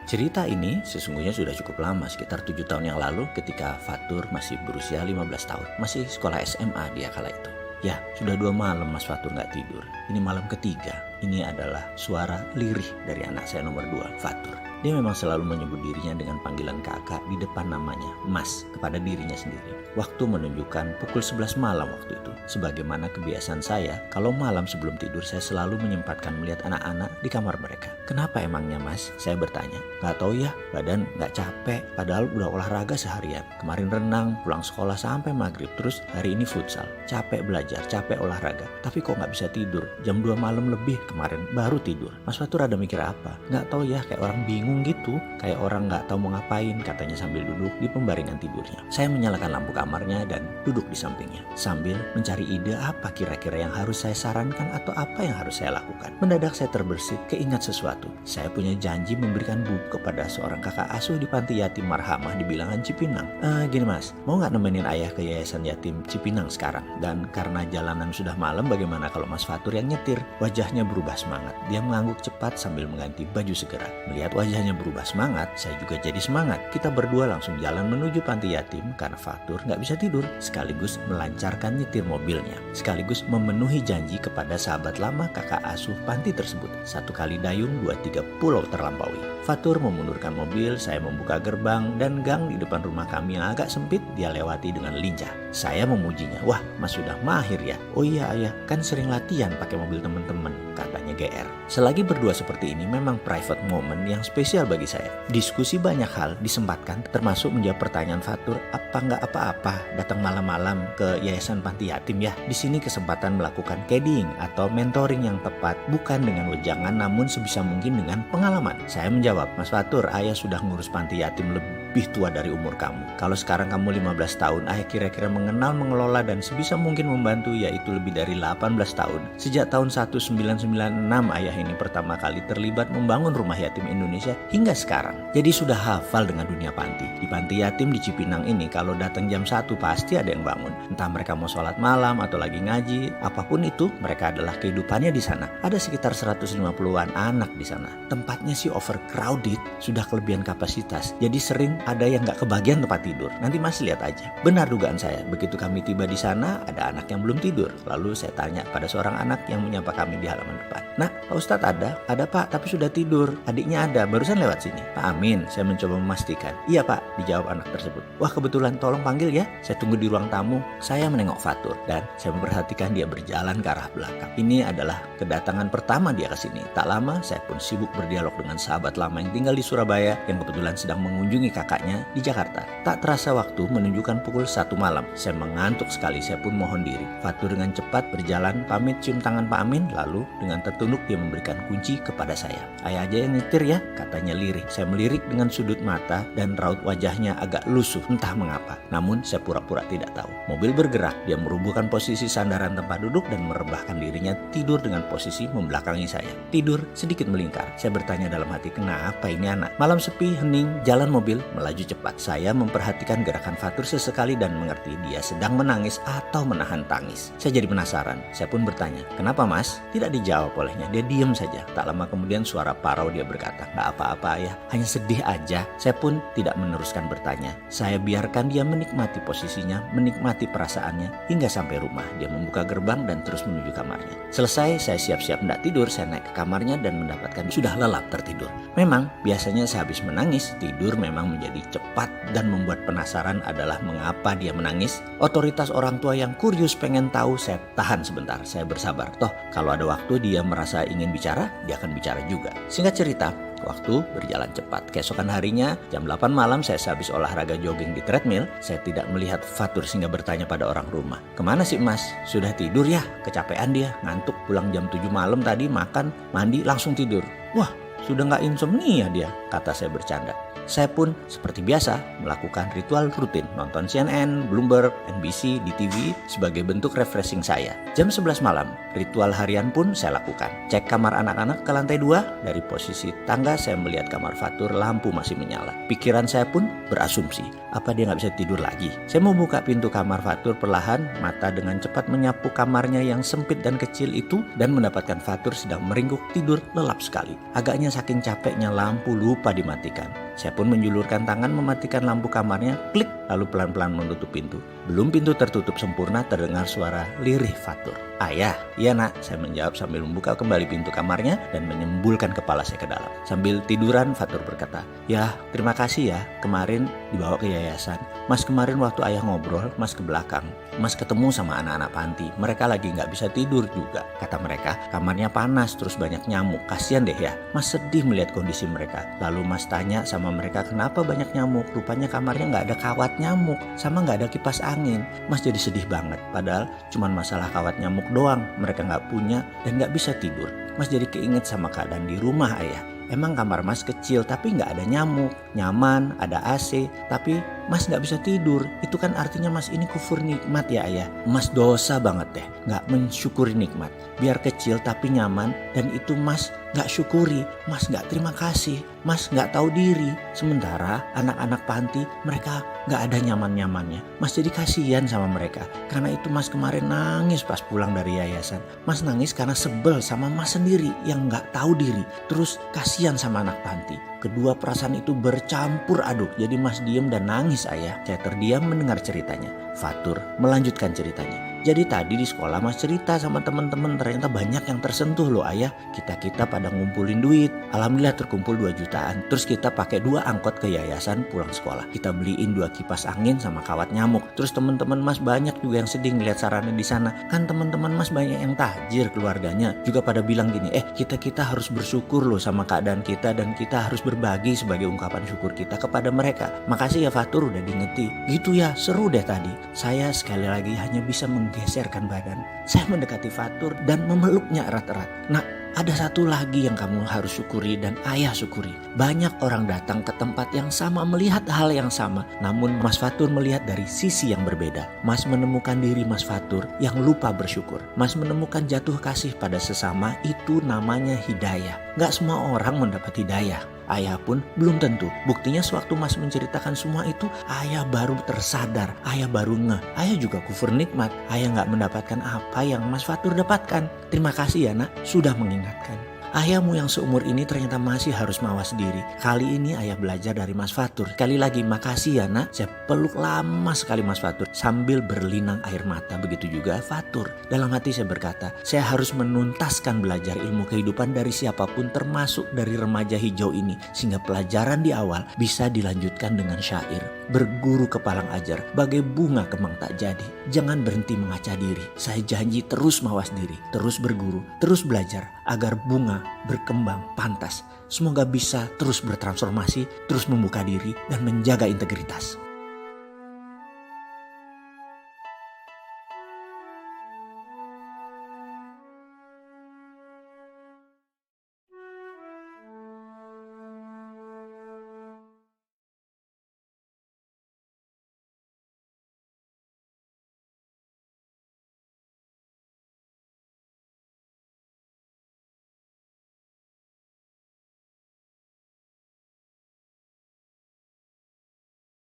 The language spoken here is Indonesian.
Cerita ini sesungguhnya sudah cukup lama, sekitar 7 tahun yang lalu ketika Fatur masih berusia 15 tahun. Masih sekolah SMA dia kala itu. Ya, sudah 2 malam Mas Fatur nggak tidur. Ini malam ketiga. Ini adalah suara lirih dari anak saya nomor 2, Fatur. Dia memang selalu menyebut dirinya dengan panggilan kakak di depan namanya, Mas, kepada dirinya sendiri. Waktu menunjukkan pukul 11 malam waktu itu. Sebagaimana kebiasaan saya, kalau malam sebelum tidur saya selalu menyempatkan melihat anak-anak di kamar mereka. Kenapa emangnya Mas? Saya bertanya. Gak tahu ya, badan gak capek, padahal udah olahraga seharian. Kemarin renang, pulang sekolah sampai maghrib, terus hari ini futsal. Capek belajar, capek olahraga, tapi kok gak bisa tidur. Jam 2 malam lebih kemarin baru tidur. Mas Fatur ada mikir apa? Gak tahu ya, kayak orang bingung gitu, kayak orang gak tahu mau ngapain, katanya sambil duduk di pembaringan tidurnya. Saya menyalakan lampu kamarnya dan duduk di sampingnya sambil mencari ide apa kira-kira yang harus saya sarankan atau apa yang harus saya lakukan. Mendadak saya terbersit keingat sesuatu. Saya punya janji memberikan buku kepada seorang kakak asuh di panti yatim Marhamah di bilangan Cipinang. Gini Mas, mau gak nemenin ayah ke yayasan yatim Cipinang sekarang? Dan karena jalanan sudah malam, bagaimana kalau Mas Fatur yang nyetir? Wajahnya berubah semangat. Dia mengangguk cepat sambil mengganti baju segera. Melihat wajahnya berubah semangat, saya juga jadi semangat. Kita berdua langsung jalan menuju panti yatim karena Fatur gak bisa tidur, sekaligus melancarkan nyetir mobilnya, sekaligus memenuhi janji kepada sahabat lama kakak asuh panti tersebut. 1 kali dayung, 2-3 pulau terlampaui. Fatur memundurkan mobil, saya membuka gerbang, dan gang di depan rumah kami yang agak sempit dia lewati dengan lincah. Saya memujinya, wah Mas sudah mahir ya. Oh iya ayah, kan sering latihan pakai mobil teman-teman, katanya GR. Selagi berdua seperti ini memang private moment yang spesial bagi saya. Diskusi banyak hal disempatkan, termasuk menjawab pertanyaan Fatur, apa nggak apa-apa datang malam-malam ke yayasan panti yatim ya. Di sini kesempatan melakukan caddying atau mentoring yang tepat, bukan dengan wejangan namun sebisa mungkin dengan pengalaman. Saya menjawab, Mas Fatur, ayah sudah ngurus panti yatim lebih tua dari umur kamu. Kalau sekarang kamu 15 tahun, ayah kira-kira mengenal, mengelola dan sebisa mungkin membantu, yaitu lebih dari 18 tahun. Sejak tahun 1996 ayah ini pertama kali terlibat membangun rumah yatim Indonesia hingga sekarang. Jadi sudah hafal dengan dunia panti. Di panti yatim di Cipinang ini kalau datang jam 1 pasti ada yang bangun. Entah mereka mau sholat malam atau lagi ngaji, apapun itu, mereka adalah kehidupannya di sana. Ada sekitar 150-an anak di sana. Tempatnya sih overcrowded, sudah kelebihan kapasitas. Jadi sering ada yang gak kebagian tempat tidur. Nanti Mas lihat aja. Benar dugaan saya. Begitu kami tiba di sana, ada anak yang belum tidur. Lalu saya tanya pada seorang anak yang menyapa kami di halaman depan. Nah, Pak Ustadz ada? Ada Pak, tapi sudah tidur. Adiknya ada, barusan lewat sini. Pak Amin, saya mencoba memastikan. Iya Pak, dijawab anak tersebut. Wah kebetulan, tolong panggil ya. Saya tunggu di ruang tamu. Saya menengok Fatur dan saya memperhatikan dia berjalan ke arah belakang. Ini adalah kedatangan pertama dia ke sini. Tak lama, saya pun sibuk berdialog dengan sahabat lama yang tinggal di Surabaya yang kebetulan sedang mengunjungi kakaknya di Jakarta. Tak terasa waktu menunjukkan pukul 1 malam. Saya mengantuk sekali, saya pun mohon diri. Fatur dengan cepat berjalan, pamit cium tangan Pak Amin, lalu dengan tertunduk dia memberikan kunci kepada saya. Ayah aja yang nyetir ya, katanya lirih. Saya melirik dengan sudut mata dan raut wajahnya agak lusuh, entah mengapa. Namun saya pura-pura tidak tahu. Mobil bergerak, dia merubuhkan posisi sandaran tempat duduk dan merebahkan dirinya tidur dengan posisi membelakangi saya. Tidur sedikit melingkar. Saya bertanya dalam hati, kenapa ini anak? Malam sepi, hening, jalan mobil melaju cepat. Saya memperhatikan gerakan Fatur sesekali dan mengerti dia sedang menangis atau menahan tangis. Saya jadi penasaran. Saya pun bertanya, kenapa Mas? Tidak dijawab olehnya, dia diam saja. Tak lama kemudian suara parau dia berkata, gak apa-apa ayah, hanya sedih aja. Saya pun tidak meneruskan bertanya. Saya biarkan dia menikmati posisinya, menikmati perasaannya hingga sampai rumah. Dia membuka gerbang dan terus menuju kamarnya. Selesai, saya siap-siap hendak tidur. Saya naik ke kamarnya dan mendapatkan sudah lelap tertidur. Memang biasanya sehabis menangis, tidur memang menjadi cepat dan membuat penasaran adalah mengapa dia menangis. Otoritas orang tua yang kurius pengen tahu, saya tahan sebentar. Saya bersabar. Toh kalau ada waktu dia merasa ingin bicara, dia akan bicara juga. Singkat cerita, waktu berjalan cepat. Keesokan harinya, jam 8 malam saya sehabis olahraga jogging di treadmill. Saya tidak melihat Fatur sehingga bertanya pada orang rumah. Kemana sih Mas? Sudah tidur ya? Kecapean dia, ngantuk, pulang jam 7 malam tadi, makan, mandi, langsung tidur. Wah, sudah gak insomnia dia, kata saya bercanda. Saya pun seperti biasa melakukan ritual rutin, nonton CNN, Bloomberg, NBC di TV sebagai bentuk refreshing saya. Jam 11 malam, ritual harian pun saya lakukan. Cek kamar anak-anak ke lantai 2, dari posisi tangga saya melihat kamar Fatur lampu masih menyala. Pikiran saya pun berasumsi, apa dia nggak bisa tidur lagi? Saya membuka pintu kamar Fatur perlahan, mata dengan cepat menyapu kamarnya yang sempit dan kecil itu dan mendapatkan Fatur sedang meringkuk tidur lelap sekali. Agaknya saking capeknya lampu lupa dimatikan. Saya pun menjulurkan tangan mematikan lampu kamarnya, klik, lalu pelan-pelan menutup pintu. Belum pintu tertutup sempurna terdengar suara lirih Fatur. Ayah, iya nak, saya menjawab sambil membuka kembali pintu kamarnya dan menyembulkan kepala saya ke dalam. Sambil tiduran Fatur berkata, ya terima kasih ya, kemarin dibawa ke yayasan. Mas kemarin waktu ayah ngobrol, mas ke belakang. Mas ketemu sama anak-anak panti, mereka lagi gak bisa tidur juga. Kata mereka, kamarnya panas terus banyak nyamuk, kasihan deh ya. Mas sedih melihat kondisi mereka. Lalu mas tanya sama mereka kenapa banyak nyamuk, rupanya kamarnya gak ada kawat nyamuk, sama gak ada kipas angin. Mas jadi sedih banget, padahal cuma masalah kawat nyamuk doang, mereka gak punya dan gak bisa tidur. Mas jadi keinget sama keadaan di rumah ayah. Emang kamar mas kecil tapi gak ada nyamuk, nyaman, ada AC, tapi mas gak bisa tidur. Itu kan artinya mas ini kufur nikmat ya ayah. Mas dosa banget deh, gak mensyukuri nikmat. Biar kecil tapi nyaman dan itu mas gak syukuri, mas gak terima kasih, mas gak tahu diri. Sementara anak-anak panti mereka gak ada nyaman-nyamannya. Mas jadi kasihan sama mereka. Karena itu mas kemarin nangis pas pulang dari yayasan. Mas nangis karena sebel sama mas sendiri yang gak tahu diri. Terus kasihan sama anak panti. Kedua perasaan itu bercampur aduk. Jadi mas diem dan nangis ayah. Saya terdiam mendengar ceritanya. Fatur melanjutkan ceritanya. Jadi tadi di sekolah mas cerita sama teman-teman, ternyata banyak yang tersentuh loh ayah. Kita pada ngumpulin duit. Alhamdulillah terkumpul 2 jutaan. Terus kita pakai 2 angkot ke yayasan pulang sekolah. Kita beliin 2 kipas angin sama kawat nyamuk. Terus teman-teman mas banyak juga yang sedih ngeliat sarana di sana. Kan teman-teman mas banyak yang tajir keluarganya. Juga pada bilang gini, kita harus bersyukur loh sama keadaan kita dan kita harus berbagi sebagai ungkapan syukur kita kepada mereka. Makasih ya Fatur udah diingeti. Gitu ya, seru deh tadi. Saya sekali lagi hanya bisa menggeserkan badan. Saya mendekati Fatur dan memeluknya erat-erat. Nah, ada satu lagi yang kamu harus syukuri dan ayah syukuri. Banyak orang datang ke tempat yang sama melihat hal yang sama. Namun Mas Fatur melihat dari sisi yang berbeda. Mas menemukan diri Mas Fatur yang lupa bersyukur. Mas menemukan jatuh kasih pada sesama, itu namanya hidayah. Gak semua orang mendapat hidayah. Ayah pun belum tentu. Buktinya sewaktu mas menceritakan semua itu, ayah baru tersadar, ayah baru ngeh. Ayah juga kufur nikmat, ayah gak mendapatkan apa yang Mas Fatur dapatkan. Terima kasih ya nak, sudah mengingatkan. Ayahmu yang seumur ini ternyata masih harus mawas diri. Kali ini ayah belajar dari Mas Fatur. Sekali lagi makasih ya nak. Saya peluk lama sekali Mas Fatur sambil berlinang air mata. Begitu juga Fatur. Dalam hati saya berkata, saya harus menuntaskan belajar ilmu kehidupan dari siapapun, termasuk dari remaja hijau ini. Sehingga pelajaran di awal bisa dilanjutkan dengan syair. Berguru kepalang ajar, bagai bunga kembang tak jadi. Jangan berhenti mengaca diri. Saya janji terus mawas diri, terus berguru, terus belajar agar bunga berkembang pantas. Semoga bisa terus bertransformasi, terus membuka diri dan menjaga integritas.